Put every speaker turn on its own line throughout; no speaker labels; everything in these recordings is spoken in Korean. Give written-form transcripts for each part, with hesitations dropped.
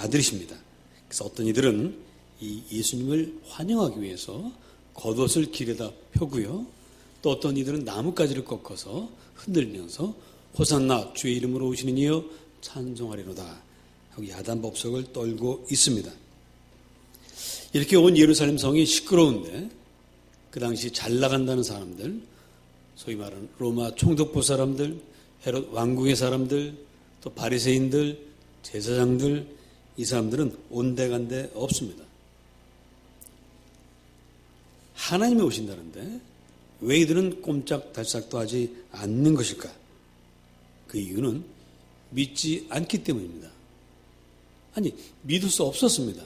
아들이십니다. 그래서 어떤 이들은 이 예수님을 환영하기 위해서 겉옷을 길에다 펴고요. 또 어떤 이들은 나뭇가지를 꺾어서 흔들면서 호산나 주의 이름으로 오시는 이여 찬송하리로다 하고 야단법석을 떨고 있습니다. 이렇게 온 예루살렘 성이 시끄러운데 그 당시 잘 나간다는 사람들, 소위 말하는 로마 총독부 사람들, 헤롯 왕궁의 사람들, 또 바리새인들, 제사장들, 이 사람들은 온데간데 없습니다. 하나님이 오신다는데 왜 이들은 꼼짝달싹도 하지 않는 것일까? 그 이유는 믿지 않기 때문입니다. 아니, 믿을 수 없었습니다.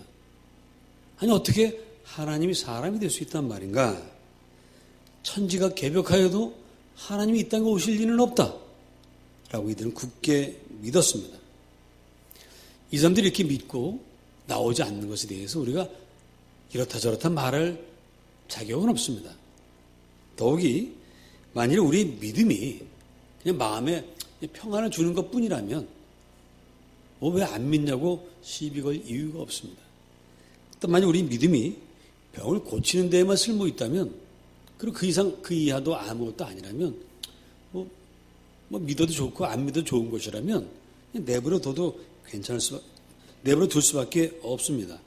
아니, 어떻게 하나님이 사람이 될 수 있단 말인가? 천지가 개벽하여도 하나님이 이 땅에 오실 리는 없다 라고 이들은 굳게 믿었습니다. 이 사람들이 이렇게 믿고 나오지 않는 것에 대해서 우리가 이렇다 저렇다 말할 자격은 없습니다. 더욱이 만일 우리 믿음이 그냥 마음에 평안을 주는 것뿐이라면 왜 안 믿냐고 시비 걸 이유가 없습니다. 또 만일 우리 믿음이 병을 고치는 데에만 쓸모 있다면, 그리고 그 이상 그 이하도 아무것도 아니라면 뭐 믿어도 좋고 안 믿어도 좋은 것이라면 내버려 둬도 내버려 둘 수밖에 없습니다.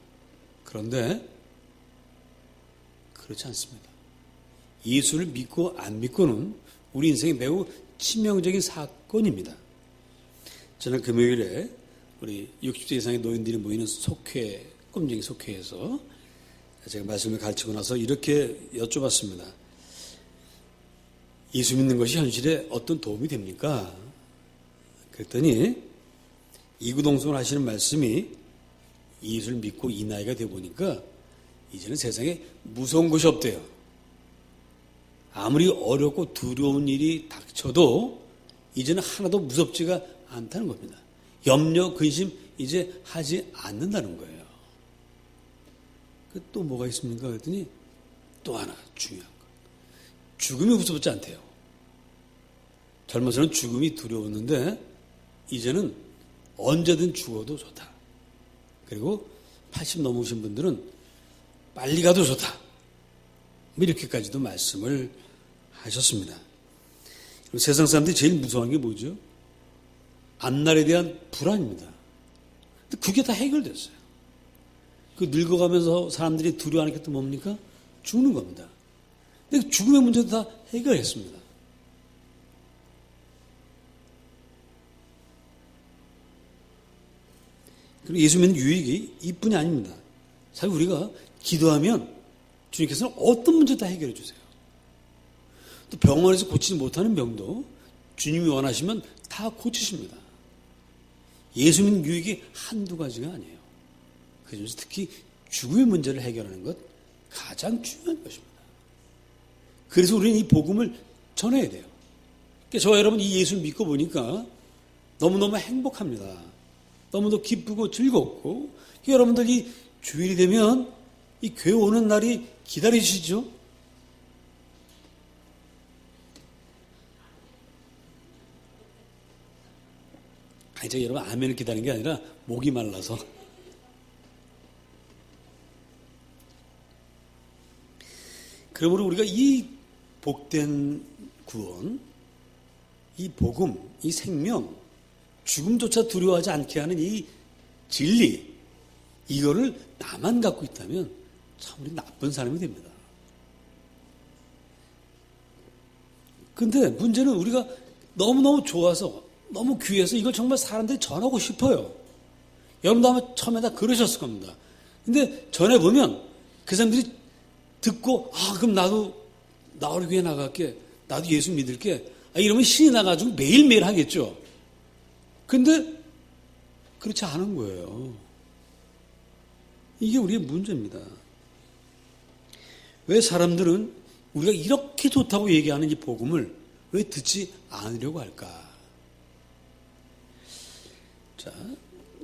그런데 그렇지 않습니다. 예수를 믿고 안 믿고는 우리 인생에 매우 치명적인 사건입니다. 저는 금요일에 우리 60세 이상의 노인들이 모이는 속회, 꿈쟁이 속회에서 제가 말씀을 가르치고 나서 이렇게 여쭤봤습니다. 예수 믿는 것이 현실에 어떤 도움이 됩니까? 그랬더니 이구동성을 하시는 말씀이 예수를 믿고 이 나이가 되어 보니까 이제는 세상에 무서운 것이 없대요. 아무리 어렵고 두려운 일이 닥쳐도 이제는 하나도 무섭지가 않다는 겁니다. 염려, 근심 이제 하지 않는다는 거예요. 또 뭐가 있습니까? 그랬더니 또 하나 중요한 것. 죽음이 무섭지 않대요. 젊어서는 죽음이 두려웠는데 이제는 언제든 죽어도 좋다. 그리고 80 넘으신 분들은 빨리 가도 좋다. 이렇게까지도 말씀을 하셨습니다. 세상 사람들이 제일 무서워하는 게 뭐죠? 앞날에 대한 불안입니다. 근데 그게 다 해결됐어요. 그 늙어가면서 사람들이 두려워하는 게 또 뭡니까? 죽는 겁니다. 근데 죽음의 문제도 다 해결했습니다. 그리고 예수 믿는 유익이 이뿐이 아닙니다. 사실 우리가 기도하면 주님께서는 어떤 문제도 다 해결해 주세요. 또 병원에서 고치지 못하는 병도 주님이 원하시면 다 고치십니다. 예수 믿는 유익이 한두 가지가 아니에요. 그중에서 특히 죽음의 문제를 해결하는 것 가장 중요한 것입니다. 그래서 우리는 이 복음을 전해야 돼요. 그러니까 저와 여러분 이 예수를 믿고 보니까 너무너무 행복합니다. 너무도 기쁘고 즐겁고, 여러분들 이 주일이 되면 이 교회 오는 날이 기다리시죠? 아니, 저 여러분 아멘을 기다리는 게 아니라 목이 말라서. 그러므로 우리가 이 복된 구원, 이 복음, 이 생명, 죽음조차 두려워하지 않게 하는 이 진리, 이거를 나만 갖고 있다면 참 우리 나쁜 사람이 됩니다. 근데 문제는 우리가 너무너무 좋아서, 너무 귀해서 이걸 정말 사람들이 전하고 싶어요. 여러분도 아마 처음에 다 그러셨을 겁니다. 근데 전해보면 그 사람들이 듣고, 그럼 나도 우리 교회 나갈게. 나도 예수 믿을게. 이러면 신이 나가지고 매일매일 하겠죠. 근데 그렇지 않은 거예요. 이게 우리의 문제입니다. 왜 사람들은 우리가 이렇게 좋다고 얘기하는 이 복음을 왜 듣지 않으려고 할까? 자,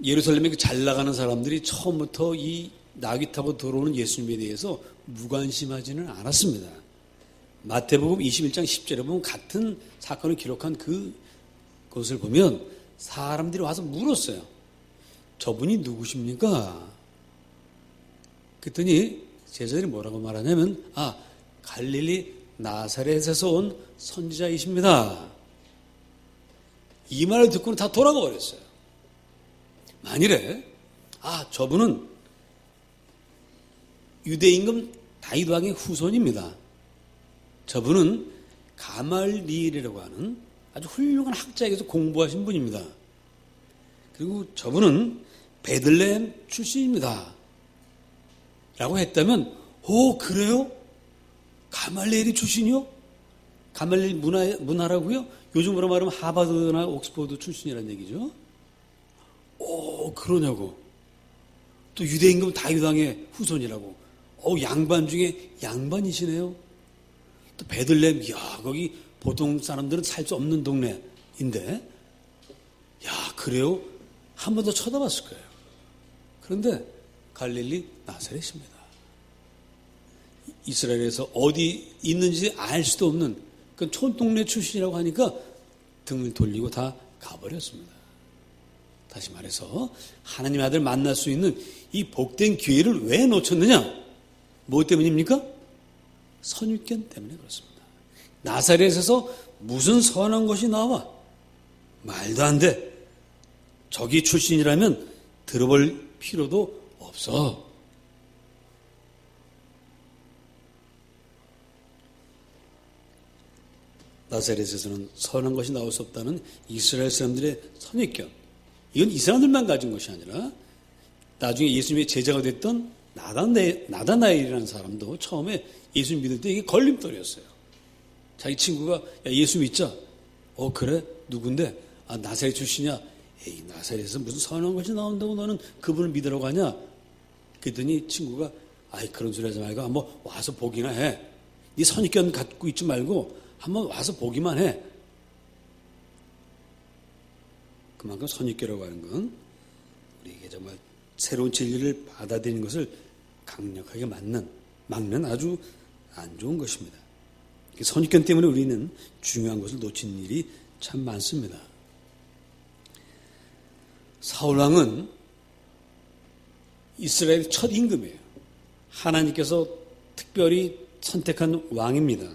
예루살렘에 잘 나가는 사람들이 처음부터 이 나귀 타고 들어오는 예수님에 대해서 무관심하지는 않았습니다. 마태복음 21장 10절에 보면 같은 사건을 기록한 그것을 보면 사람들이 와서 물었어요. 저분이 누구십니까? 그랬더니 제자들이 뭐라고 말하냐면 갈릴리 나사렛에서 온 선지자이십니다. 이 말을 듣고는 다 돌아가 버렸어요. 만일에 저분은 유대 임금 다윗 왕의 후손입니다. 저분은 가말리엘이라고 하는 아주 훌륭한 학자에게서 공부하신 분입니다. 그리고 저분은 베들레헴 출신입니다. 라고 했다면 그래요? 가말리엘이 출신이요? 가말리엘 문화라고요? 요즘으로 말하면 하버드나 옥스퍼드 출신이라는 얘기죠. 그러냐고. 또 유대 임금 다윗 왕의 후손이라고. 양반 중에 양반이시네요. 또 베들레헴, 거기 보통 사람들은 살 수 없는 동네인데, 그래요? 한 번 더 쳐다봤을 거예요. 그런데 갈릴리 나사렛입니다. 이스라엘에서 어디 있는지 알 수도 없는 그 촌동네 출신이라고 하니까 등을 돌리고 다 가버렸습니다. 다시 말해서 하나님의 아들 만날 수 있는 이 복된 기회를 왜 놓쳤느냐? 뭐 때문입니까? 선입견 때문에 그렇습니다. 나사렛에서 무슨 선한 것이 나와? 말도 안 돼. 저기 출신이라면 들어볼 필요도 없어. 나사렛에서는 선한 것이 나올 수 없다는 이스라엘 사람들의 선입견. 이건 이 사람들만 가진 것이 아니라 나중에 예수님의 제자가 됐던 나다나엘이라는 사람도 처음에 예수 믿을 때 이게 걸림돌이었어요. 자기 친구가 예수 믿자. 그래? 누군데? 나사렛 출신이야. 나사렛에서 무슨 선한 것이 나온다고 너는 그분을 믿으라고 하냐? 그랬더니 친구가 그런 소리 하지 말고 한번 와서 보기나 해. 네 선입견 갖고 있지 말고 한번 와서 보기만 해. 그만큼 선입견이라고 하는 건 우리에게 정말 새로운 진리를 받아들이는 것을 강력하게 막는 아주 안 좋은 것입니다. 선입견 때문에 우리는 중요한 것을 놓친 일이 참 많습니다. 사울왕은 이스라엘의 첫 임금이에요. 하나님께서 특별히 선택한 왕입니다.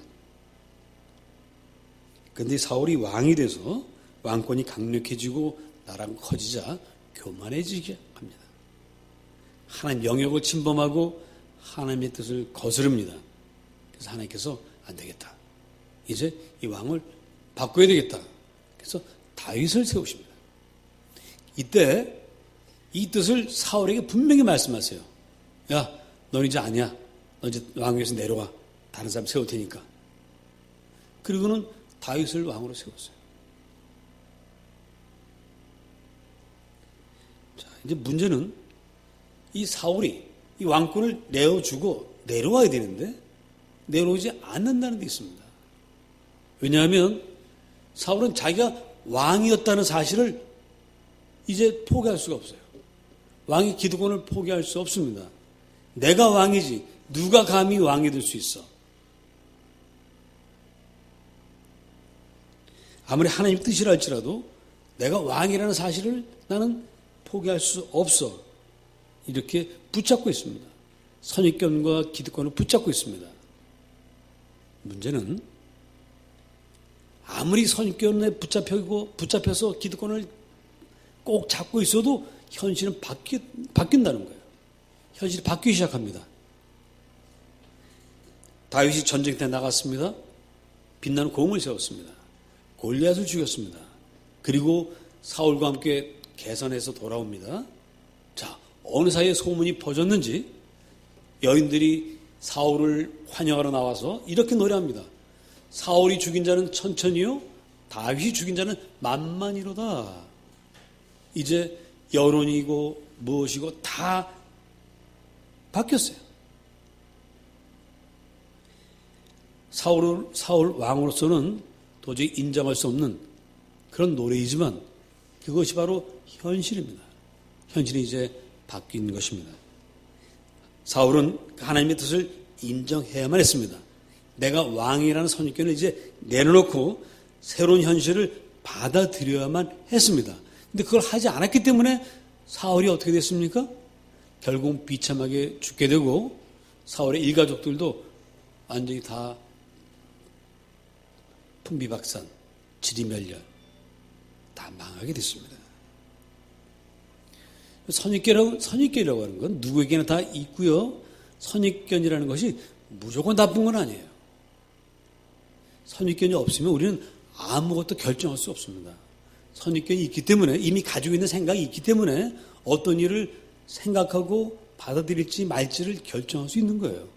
그런데 사울이 왕이 돼서 왕권이 강력해지고 나라가 커지자 교만해지게 합니다. 하나님 영역을 침범하고 하나님의 뜻을 거스릅니다. 그래서 하나님께서 안 되겠다. 이제 이 왕을 바꿔야 되겠다. 그래서 다윗을 세우십니다. 이때 이 뜻을 사울에게 분명히 말씀하세요. 넌 이제 아니야. 너 이제 왕위에서 내려와. 다른 사람 세울 테니까. 그리고는 다윗을 왕으로 세웠어요. 자, 이제 문제는 이 사울이 이 왕권을 내어주고 내려와야 되는데 내려오지 않는다는 데 있습니다. 왜냐하면 사울은 자기가 왕이었다는 사실을 이제 포기할 수가 없어요. 왕이 기득권을 포기할 수 없습니다. 내가 왕이지 누가 감히 왕이 될 수 있어. 아무리 하나님의 뜻이라 할지라도 내가 왕이라는 사실을 나는 포기할 수 없어. 이렇게 붙잡고 있습니다. 선입견과 기득권을 붙잡고 있습니다. 문제는 아무리 선입견에 붙잡혀서 기득권을 꼭 잡고 있어도 현실은 바뀐다는 거예요. 현실이 바뀌기 시작합니다. 다윗이 전쟁 때 나갔습니다. 빛나는 공을 세웠습니다. 골리앗을 죽였습니다. 그리고 사울과 함께 개선해서 돌아옵니다. 자, 어느 사이에 소문이 퍼졌는지 여인들이 사울을 환영하러 나와서 이렇게 노래합니다. 사울이 죽인 자는 천천히요, 다윗이 죽인 자는 만만이로다. 이제 여론이고 무엇이고 다 바뀌었어요. 사울 왕으로서는 도저히 인정할 수 없는 그런 노래이지만 그것이 바로 현실입니다. 현실이 이제 바뀐 것입니다. 사울은 하나님의 뜻을 인정해야만 했습니다. 내가 왕이라는 선입견을 이제 내려놓고 새로운 현실을 받아들여야만 했습니다. 근데 그걸 하지 않았기 때문에 사울이 어떻게 됐습니까? 결국 비참하게 죽게 되고 사울의 일가족들도 완전히 다 풍비박산, 지리멸렬 다 망하게 됐습니다. 선입견이라고 하는 건 누구에게나 다 있고요. 선입견이라는 것이 무조건 나쁜 건 아니에요. 선입견이 없으면 우리는 아무것도 결정할 수 없습니다. 선입견이 있기 때문에 이미 가지고 있는 생각이 있기 때문에 어떤 일을 생각하고 받아들일지 말지를 결정할 수 있는 거예요.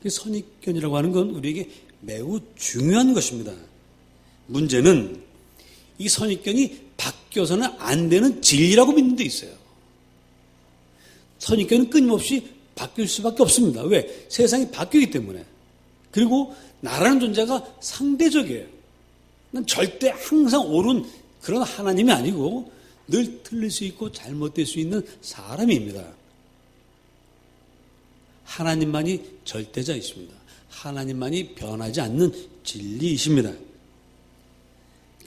선입견이라고 하는 건 우리에게 매우 중요한 것입니다. 문제는 이 선입견이 바뀌어서는 안 되는 진리라고 믿는 데 있어요. 선입견은 끊임없이 바뀔 수밖에 없습니다. 왜? 세상이 바뀌기 때문에. 그리고 나라는 존재가 상대적이에요. 난 절대 항상 옳은 그런 하나님이 아니고 늘 틀릴 수 있고 잘못될 수 있는 사람입니다. 하나님만이 절대자이십니다. 하나님만이 변하지 않는 진리이십니다.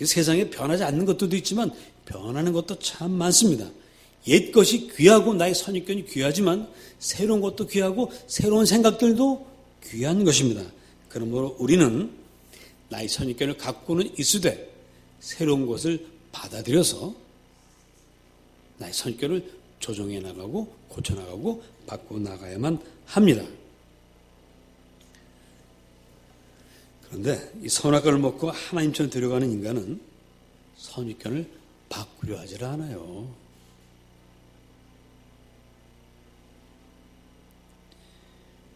세상에 변하지 않는 것들도 있지만 변하는 것도 참 많습니다. 옛 것이 귀하고 나의 선입견이 귀하지만 새로운 것도 귀하고 새로운 생각들도 귀한 것입니다. 그러므로 우리는 나의 선입견을 갖고는 있으되 새로운 것을 받아들여서 나의 선입견을 조정해 나가고 고쳐 나가고 바꿔 나가야만 합니다. 그런데 이 선악과를 먹고 하나님처럼 되려가는 인간은 선입견을 바꾸려 하질 않아요.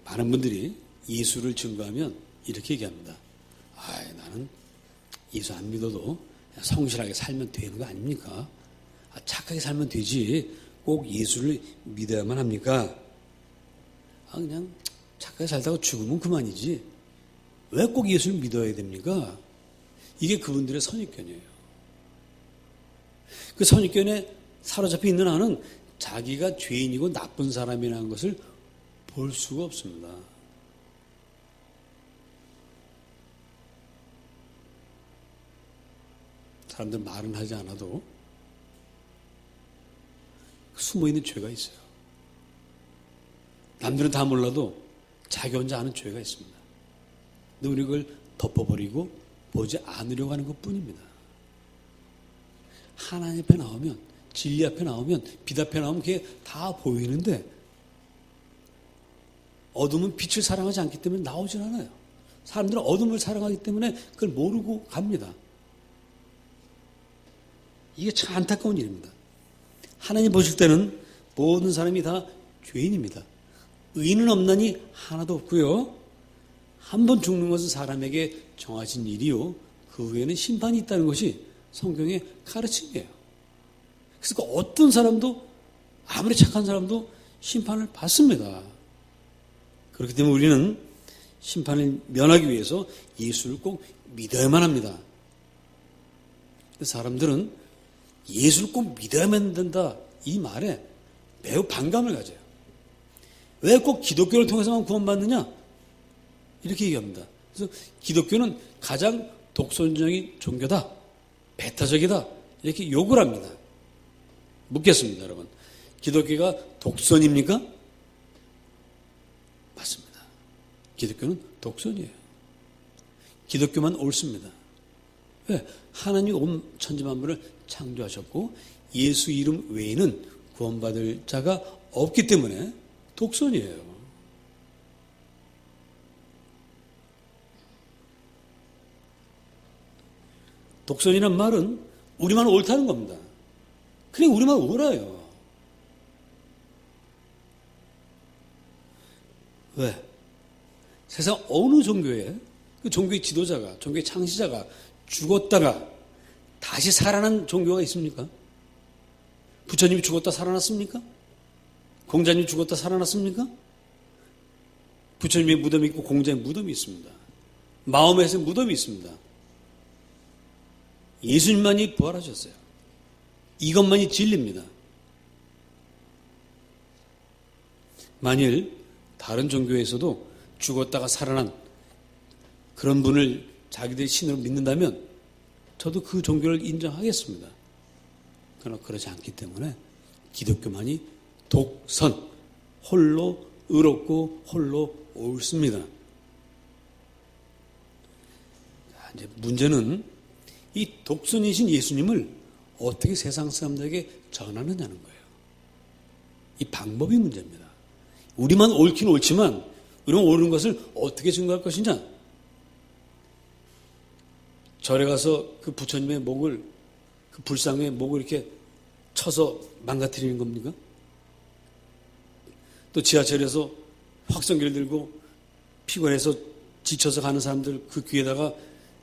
많은 분들이 예수를 증거하면 이렇게 얘기합니다. 나는 예수 안 믿어도 성실하게 살면 되는 거 아닙니까? 착하게 살면 되지 꼭 예수를 믿어야만 합니까? 그냥 착하게 살다가 죽으면 그만이지 왜 꼭 예수를 믿어야 됩니까? 이게 그분들의 선입견이에요. 그 선입견에 사로잡혀 있는 한은 자기가 죄인이고 나쁜 사람이라는 것을 볼 수가 없습니다. 사람들 말은 하지 않아도 숨어있는 죄가 있어요. 남들은 다 몰라도 자기 혼자 아는 죄가 있습니다. 근데 우리 그걸 덮어버리고 보지 않으려고 하는 것뿐입니다. 하나님 앞에 나오면, 진리 앞에 나오면, 빛 앞에 나오면 그게 다 보이는데 어둠은 빛을 사랑하지 않기 때문에 나오질 않아요. 사람들은 어둠을 사랑하기 때문에 그걸 모르고 갑니다. 이게 참 안타까운 일입니다. 하나님 보실 때는 모든 사람이 다 죄인입니다. 의인은 없나니 하나도 없고요. 한 번 죽는 것은 사람에게 정하신 일이요. 그 후에는 심판이 있다는 것이 성경의 가르침이에요. 그래서 어떤 사람도 아무리 착한 사람도 심판을 받습니다. 그렇기 때문에 우리는 심판을 면하기 위해서 예수를 꼭 믿어야만 합니다. 사람들은 예수를 꼭 믿어야만 된다 이 말에 매우 반감을 가져요. 왜 꼭 기독교를 통해서만 구원받느냐? 이렇게 얘기합니다. 그래서 기독교는 가장 독선적인 종교다. 배타적이다. 이렇게 욕을 합니다. 묻겠습니다, 여러분. 기독교가 독선입니까? 맞습니다. 기독교는 독선이에요. 기독교만 옳습니다. 왜? 하나님이 온 천지만물을 창조하셨고 예수 이름 외에는 구원받을 자가 없기 때문에 독선이에요. 독선이란 말은 우리만 옳다는 겁니다. 그냥 우리만 옳아요. 왜? 세상 어느 종교에 그 종교의 지도자가, 종교의 창시자가 죽었다가 다시 살아난 종교가 있습니까? 부처님이 죽었다 살아났습니까? 공자님이 죽었다 살아났습니까? 부처님의 무덤이 있고 공자의 무덤이 있습니다. 마음에서 무덤이 있습니다. 예수님만이 부활하셨어요. 이것만이 진리입니다. 만일 다른 종교에서도 죽었다가 살아난 그런 분을 자기들의 신으로 믿는다면 저도 그 종교를 인정하겠습니다. 그러나 그러지 않기 때문에 기독교만이 독선, 홀로 의롭고 홀로 옳습니다. 이제 문제는 이 독선이신 예수님을 어떻게 세상 사람들에게 전하느냐는 거예요. 이 방법이 문제입니다. 우리만 옳긴 옳지만 우리만 옳은 것을 어떻게 증거할 것이냐. 절에 가서 그 부처님의 목을, 그 불상의 목을 이렇게 쳐서 망가뜨리는 겁니까? 또 지하철에서 확성기를 들고 피곤해서 지쳐서 가는 사람들 그 귀에다가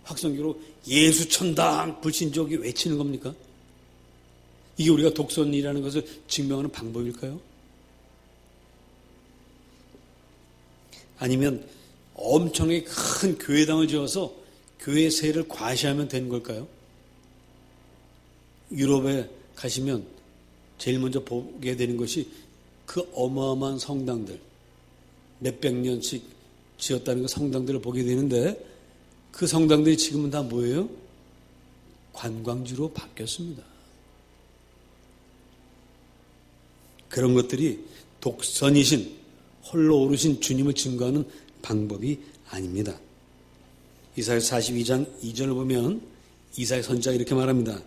확성기로 예수천당 불신족이 외치는 겁니까? 이게 우리가 독선이라는 것을 증명하는 방법일까요? 아니면 엄청나게 큰 교회당을 지어서 교회 세를 과시하면 되는 걸까요? 유럽에 가시면 제일 먼저 보게 되는 것이 그 어마어마한 성당들, 몇백 년씩 지었다는 그 성당들을 보게 되는데 그 성당들이 지금은 다 뭐예요? 관광지로 바뀌었습니다. 그런 것들이 독선이신 홀로 오르신 주님을 증거하는 방법이 아닙니다. 이사야 42장 2절을 보면 이사야 선지자가 이렇게 말합니다.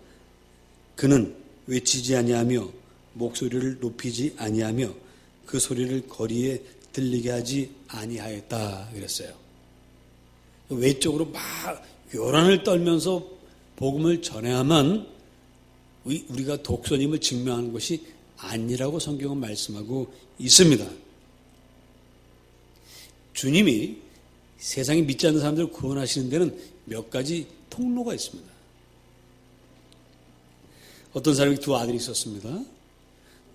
그는 외치지 아니하며 목소리를 높이지 아니하며 그 소리를 거리에 들리게 하지 아니하였다 그랬어요. 외적으로 막 요란을 떨면서 복음을 전해야만 우리가 독선임을 증명하는 것이 아니라고 성경은 말씀하고 있습니다. 주님이 세상에 믿지 않는 사람들을 구원하시는 데는 몇 가지 통로가 있습니다. 어떤 사람이 두 아들이 있었습니다.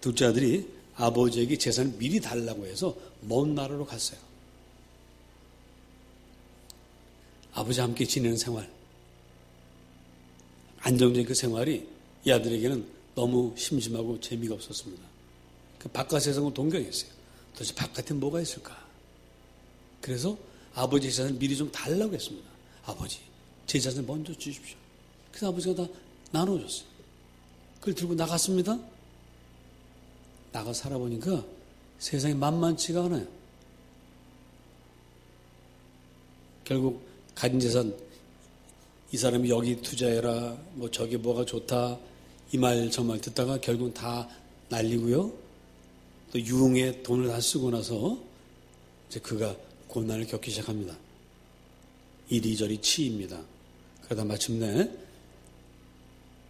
둘째 아들이 아버지에게 재산을 미리 달라고 해서 먼 나라로 갔어요. 아버지와 함께 지내는 생활, 안정적인 그 생활이 이 아들에게는 너무 심심하고 재미가 없었습니다. 그 바깥 세상을 동경했어요. 도대체 바깥에 뭐가 있을까? 그래서 아버지 재산을 미리 좀 달라고 했습니다. 아버지, 제 재산을 먼저 주십시오. 그래서 아버지가 다 나눠줬어요. 그걸 들고 나갔습니다. 나가 살아보니까 세상이 만만치가 않아요. 결국 가진 재산, 이 사람이 여기 투자해라, 뭐 저게 뭐가 좋다, 이 말 저 말 듣다가 결국은 다 날리고요. 또 유흥에 돈을 다 쓰고 나서 이제 그가 고난을 겪기 시작합니다. 이리저리 치입니다. 그러다 마침내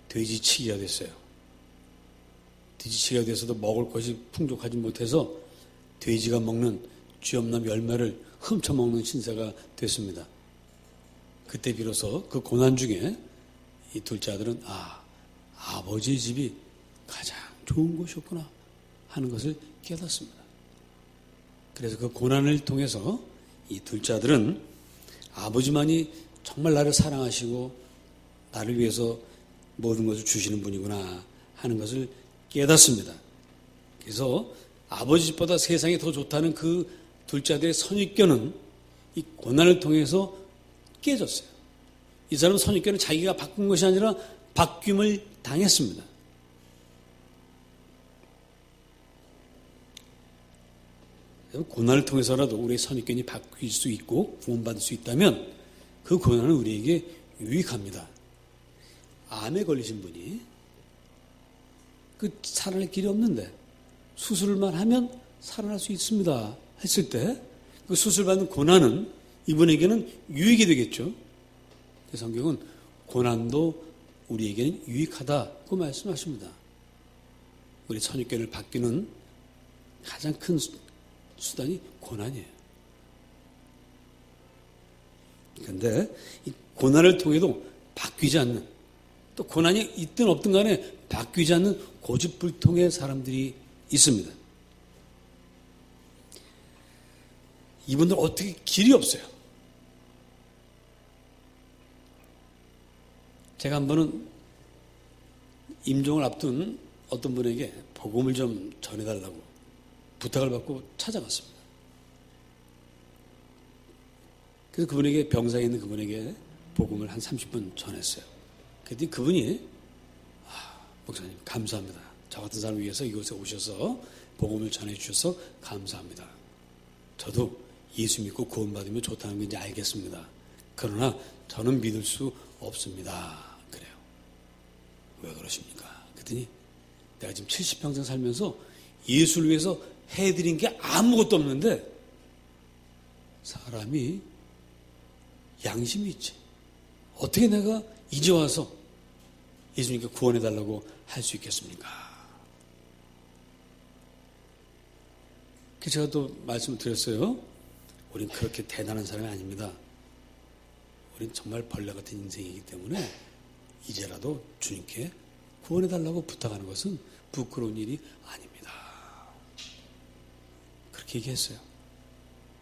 돼지치기가 됐어요. 돼지치기가 돼서도 먹을 것이 풍족하지 못해서 돼지가 먹는 쥐없는 열매를 훔쳐먹는 신세가 됐습니다. 그때 비로소 그 고난 중에 이 둘째 아들은 아버지의 집이 가장 좋은 곳이었구나 하는 것을 깨닫습니다. 그래서 그 고난을 통해서 이 둘째 아들은 아버지만이 정말 나를 사랑하시고 나를 위해서 모든 것을 주시는 분이구나 하는 것을 깨닫습니다. 그래서 아버지 집보다 세상이 더 좋다는 그 둘째 아들의 선입견은 이 고난을 통해서 깨졌어요. 이 사람은 선입견을 자기가 바꾼 것이 아니라 바뀜을 당했습니다. 고난을 통해서라도 우리의 선입견이 바뀔 수 있고 구원받을 수 있다면 그 고난은 우리에게 유익합니다. 암에 걸리신 분이 그 살아날 길이 없는데 수술만 하면 살아날 수 있습니다 했을 때 그 수술받는 고난은 이분에게는 유익이 되겠죠. 성경은 고난도 우리에게는 유익하다고 말씀하십니다. 우리 선입견을 바뀌는 가장 큰 수단이 고난이에요. 그런데 이 고난을 통해도 바뀌지 않는, 또 고난이 있든 없든 간에 바뀌지 않는 고집불통의 사람들이 있습니다. 이분들 어떻게 길이 없어요. 제가 한 번은 임종을 앞둔 어떤 분에게 복음을 좀 전해달라고 부탁을 받고 찾아갔습니다. 그래서 그분에게, 병상에 있는 그분에게 복음을 한 30분 전했어요. 그랬더니 그분이 목사님 감사합니다. 저 같은 사람을 위해서 이곳에 오셔서 복음을 전해주셔서 감사합니다. 저도 예수 믿고 구원받으면 좋다는 게 이제 알겠습니다. 그러나 저는 믿을 수 없습니다. 그래요. 왜 그러십니까? 그랬더니 내가 지금 70평생 살면서 예수를 위해서 해드린 게 아무것도 없는데 사람이 양심이 있지. 어떻게 내가 이제 와서 예수님께 구원해달라고 할 수 있겠습니까? 그래서 제가 또 말씀을 드렸어요. 우린 그렇게 대단한 사람이 아닙니다. 우린 정말 벌레 같은 인생이기 때문에 이제라도 주님께 구원해달라고 부탁하는 것은 부끄러운 일이 아닙니다. 그렇게 얘기했어요.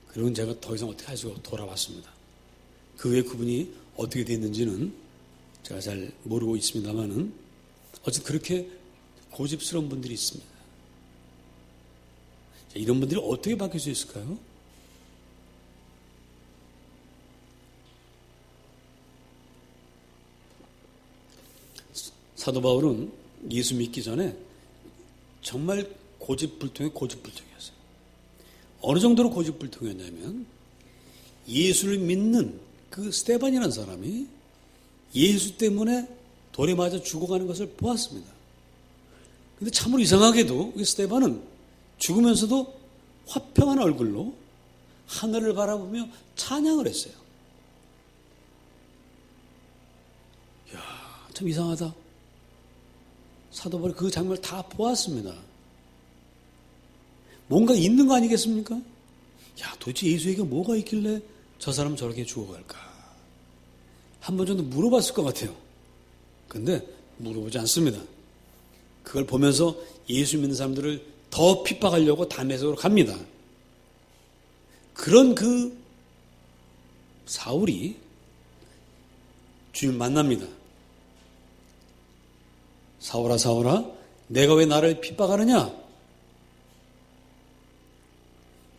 그리고 제가 더 이상 어떻게 할 수가 없고 돌아왔습니다. 그 후에 그분이 어떻게 됐는지는 제가 잘 모르고 있습니다만은 어쨌든 그렇게 고집스러운 분들이 있습니다. 이런 분들이 어떻게 바뀔 수 있을까요? 사도 바울은 예수 믿기 전에 정말 고집불통이었어요. 어느 정도로 고집불통이었냐면 예수를 믿는 그 스데반이라는 사람이 예수 때문에 돌에 맞아 죽어가는 것을 보았습니다. 그런데 참으로 이상하게도 이 스데반은 죽으면서도 화평한 얼굴로 하늘을 바라보며 찬양을 했어요. 이야, 참 이상하다. 사도 바울이 그 장면을 다 보았습니다. 뭔가 있는 거 아니겠습니까? 야, 도대체 예수에게 뭐가 있길래 저 사람 저렇게 죽어갈까? 한 번 정도 물어봤을 것 같아요. 근데 물어보지 않습니다. 그걸 보면서 예수 믿는 사람들을 더 핍박하려고 다메섹으로 갑니다. 그런 그 사울이 주님 만납니다. 사울아 사울아 내가 왜 나를 핍박하느냐?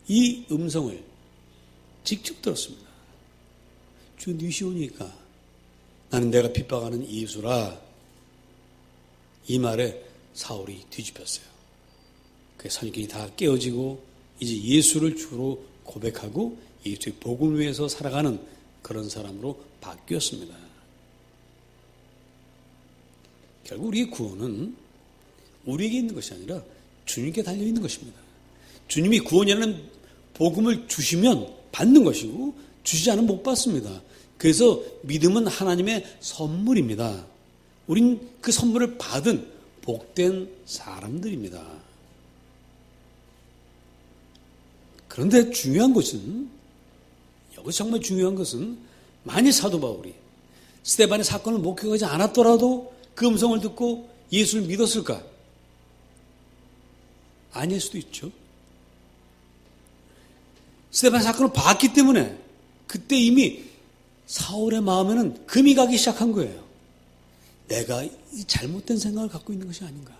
이 음성을 직접 들었습니다. 주 니시오니까 나는 내가 핍박하는 예수라. 이 말에 사울이 뒤집혔어요. 그 선입견이 다 깨어지고 이제 예수를 주로 고백하고 예수의 복음을 위해서 살아가는 그런 사람으로 바뀌었습니다. 결국 우리의 구원은 우리에게 있는 것이 아니라 주님께 달려있는 것입니다. 주님이 구원이라는 복음을 주시면 받는 것이고 주시지 않으면 못 받습니다. 그래서 믿음은 하나님의 선물입니다. 우린 그 선물을 받은 복된 사람들입니다. 그런데 중요한 것은 여기서 정말 중요한 것은 만일 사도 바울이 스데반의 사건을 목격하지 않았더라도 그 음성을 듣고 예수를 믿었을까? 아닐 수도 있죠. 스데반 사건을 봤기 때문에 그때 이미 사울의 마음에는 금이 가기 시작한 거예요. 내가 이 잘못된 생각을 갖고 있는 것이 아닌가.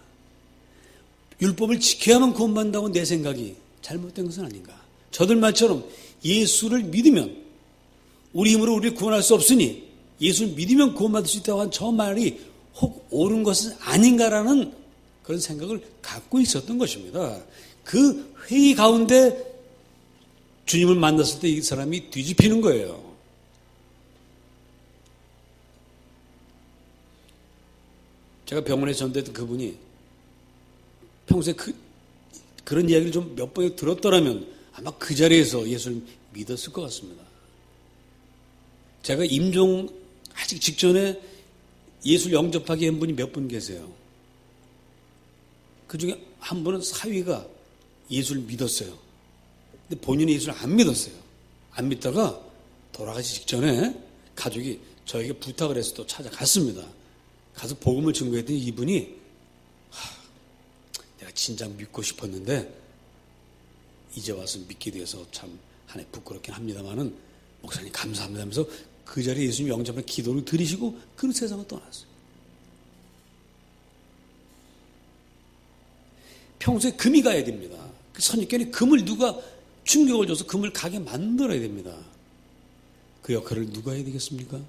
율법을 지켜야만 구원받는다고 내 생각이 잘못된 것은 아닌가. 저들 말처럼 예수를 믿으면 우리 힘으로 우리를 구원할 수 없으니 예수를 믿으면 구원받을 수 있다고 한 저 말이 혹 옳은 것은 아닌가라는 그런 생각을 갖고 있었던 것입니다. 그 회의 가운데 주님을 만났을 때 이 사람이 뒤집히는 거예요. 제가 병원에 전도했던 그분이 평소에 그런 이야기를 좀 몇 번 들었더라면 아마 그 자리에서 예수를 믿었을 것 같습니다. 제가 임종하기 직전에 예수를 영접하게 한 분이 몇 분 계세요. 그 중에 한 분은 사위가 예수를 믿었어요. 근데 본인이 예수를 안 믿었어요. 안 믿다가 돌아가기 직전에 가족이 저에게 부탁을 해서 또 찾아갔습니다. 가서 복음을 증거했더니 이분이 내가 진작 믿고 싶었는데 이제 와서 믿게 돼서 참 한해 부끄럽긴 합니다만은 목사님 감사합니다 하면서 그 자리에 예수님 영접을 기도를 드리시고 그 세상을 떠났어요. 평소에 금이 가야 됩니다. 그 선입견에 금을 누가 충격을 줘서 금을 가게 만들어야 됩니다. 그 역할을 누가 해야 되겠습니까?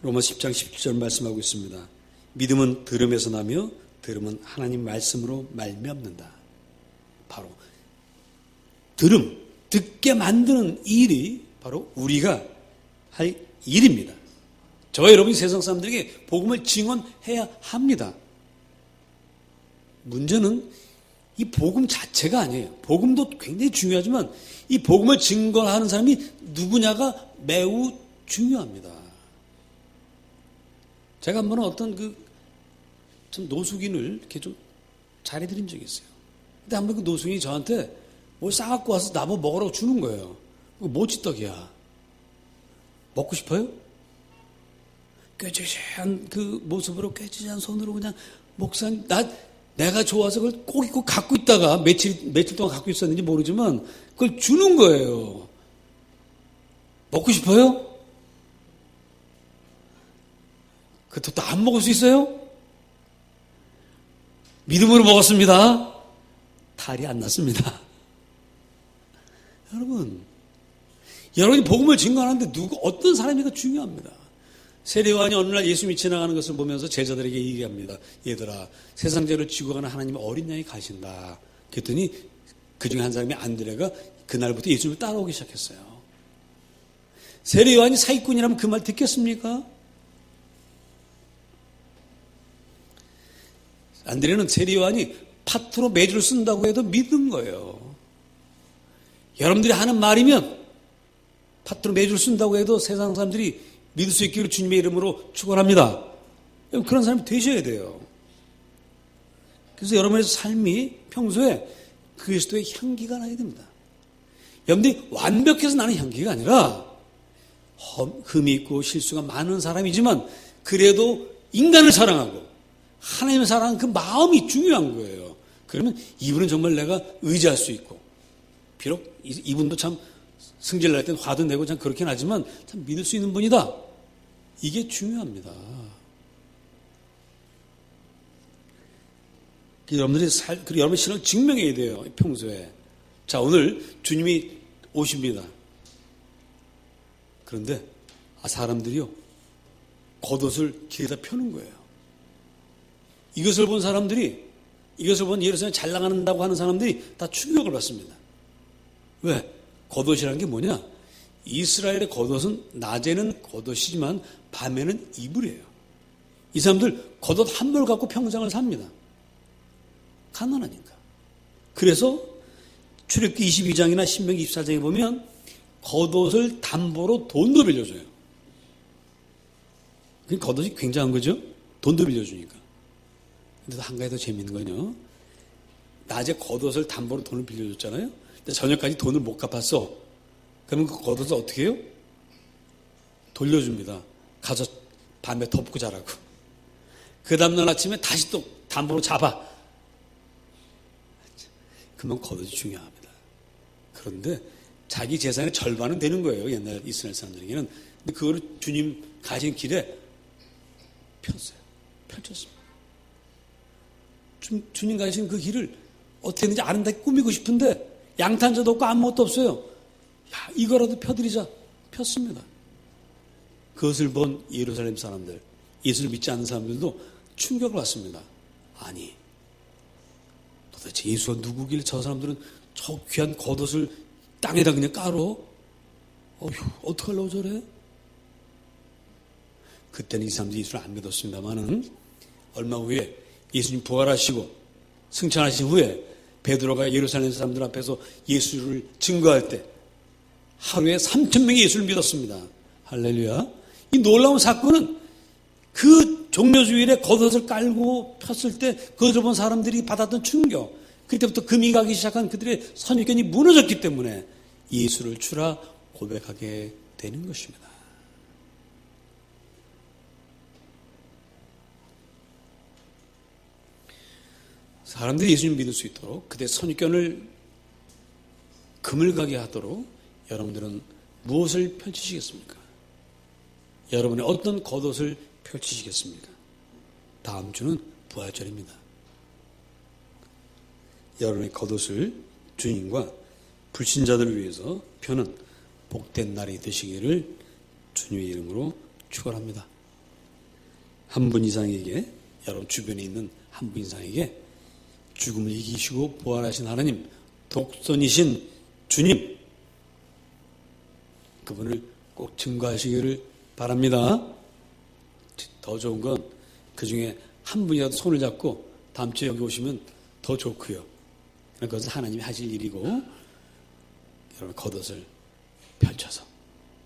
로마서 10장 17절 말씀하고 있습니다. 믿음은 들음에서 나며 들음은 하나님 말씀으로 말미암는다. 바로 들음, 듣게 만드는 일이 바로 우리가 할 일입니다. 저와 여러분이 세상 사람들에게 복음을 증언해야 합니다. 문제는 이 복음 자체가 아니에요. 복음도 굉장히 중요하지만 이 복음을 증거하는 사람이 누구냐가 매우 중요합니다. 제가 한 번은 어떤 참 노숙인을 이렇게 좀 잘해드린 적이 있어요. 근데 한 번 그 노숙인이 저한테 뭘 싸갖고 와서 나보고 먹으라고 주는 거예요. 모찌떡이야. 먹고 싶어요? 꾀지지한 그 모습으로 꾀지지한 손으로 그냥 목사님, 내가 좋아서 그걸 꼭 입고 갖고 있다가 며칠 동안 갖고 있었는지 모르지만 그걸 주는 거예요. 먹고 싶어요? 그것도 안 먹을 수 있어요? 믿음으로 먹었습니다. 탈이 안 났습니다. 여러분이 복음을 증거하는데 어떤 사람이가 중요합니다. 세례요한이 어느 날 예수님이 지나가는 것을 보면서 제자들에게 얘기합니다. 얘들아, 세상 죄를 지고 가는 하나님의 어린 양이 가신다. 그랬더니 그 중에 한 사람이 안드레가 그날부터 예수님을 따라오기 시작했어요. 세례요한이 사기꾼이라면 그 말 듣겠습니까? 안드레는 세례요한이 파트로 매주를 쓴다고 해도 믿은 거예요. 여러분들이 하는 말이면 파트로 매주를 쓴다고 해도 세상 사람들이 믿을 수 있기를 주님의 이름으로 축원합니다. 그런 사람이 되셔야 돼요. 그래서 여러분의 삶이 평소에 그리스도의 향기가 나야 됩니다. 여러분들이 완벽해서 나는 향기가 아니라 흠이 있고 실수가 많은 사람이지만 그래도 인간을 사랑하고 하나님을 사랑하는 그 마음이 중요한 거예요. 그러면 이분은 정말 내가 의지할 수 있고, 비록 이분도 참 승질 날 땐 화도 내고 참 그렇긴 하지만 참 믿을 수 있는 분이다. 이게 중요합니다. 여러분들이 그리고 여러분의 신앙을 증명해야 돼요. 평소에. 자, 오늘 주님이 오십니다. 그런데 사람들이요, 겉옷을 길에다 펴는 거예요. 이것을 본 사람들이, 이것을 본 예루살렘 잘 나간다고 하는 사람들이 다 충격을 받습니다. 왜? 겉옷이라는 게 뭐냐? 이스라엘의 겉옷은 낮에는 겉옷이지만 밤에는 이불이에요. 이 사람들 겉옷 한 벌 갖고 평생을 삽니다. 가난하니까. 그래서 출애굽기 22장이나 신명기 24장에 보면 겉옷을 담보로 돈도 빌려줘요. 겉옷이 굉장한 거죠? 돈도 빌려주니까. 근데 한 가지 더 재밌는 건요, 낮에 겉옷을 담보로 돈을 빌려줬잖아요. 근데 저녁까지 돈을 못 갚았어. 그러면 그 겉옷을 어떻게 해요? 돌려줍니다. 가서 밤에 덮고 자라고. 그 다음날 아침에 다시 또 담보로 잡아. 그만 겉옷이 중요합니다. 그런데 자기 재산의 절반은 되는 거예요. 옛날 이스라엘 사람들에게는. 근데 그거를 주님 가신 길에 펼쳤습니다. 주님 가신 그 길을 어떻게 했는지 아름답게 꾸미고 싶은데 양탄자도 없고 아무것도 없어요. 야, 이거라도 펴드리자. 폈습니다. 그것을 본 예루살렘 사람들, 예수를 믿지 않는 사람들도 충격을 받습니다. 아니, 도대체 예수가 누구길래 저 사람들은 저 귀한 겉옷을 땅에다 그냥 깔어? 어떡하려고 저래? 그때는 이 사람들이 예수를 안 믿었습니다만은 얼마 후에 예수님 부활하시고 승천하신 후에 베드로가 예루살렘 사람들 앞에서 예수를 증거할 때 하루에 3,000명이 예수를 믿었습니다. 할렐루야. 이 놀라운 사건은 그 종려주일에 겉옷을 깔고 폈을 때 그것을 본 사람들이 받았던 충격, 그때부터 금이 가기 시작한 그들의 선입견이 무너졌기 때문에 예수를 주라 고백하게 되는 것입니다. 사람들이 예수님 믿을 수 있도록 그들의 선입견을 그물가게 하도록 여러분들은 무엇을 펼치시겠습니까? 여러분의 어떤 겉옷을 펼치시겠습니까? 다음 주는 부활절입니다. 여러분의 겉옷을 주님과 불신자들을 위해서 펴는 복된 날이 되시기를 주님의 이름으로 축원합니다. 한 분 이상에게, 여러분 주변에 있는 한 분 이상에게 죽음을 이기시고 부활하신 하나님, 독선이신 주님, 그분을 꼭 증거하시기를 바랍니다. 더 좋은 건 그 중에 한 분이라도 손을 잡고 다음 주에 여기 오시면 더 좋고요. 그것은 하나님이 하실 일이고, 여러분 겉옷을 펼쳐서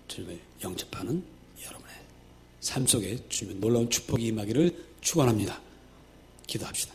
주님을 영접하는 여러분의 삶 속에 주님 놀라운 축복이 임하기를 축원합니다. 기도합시다.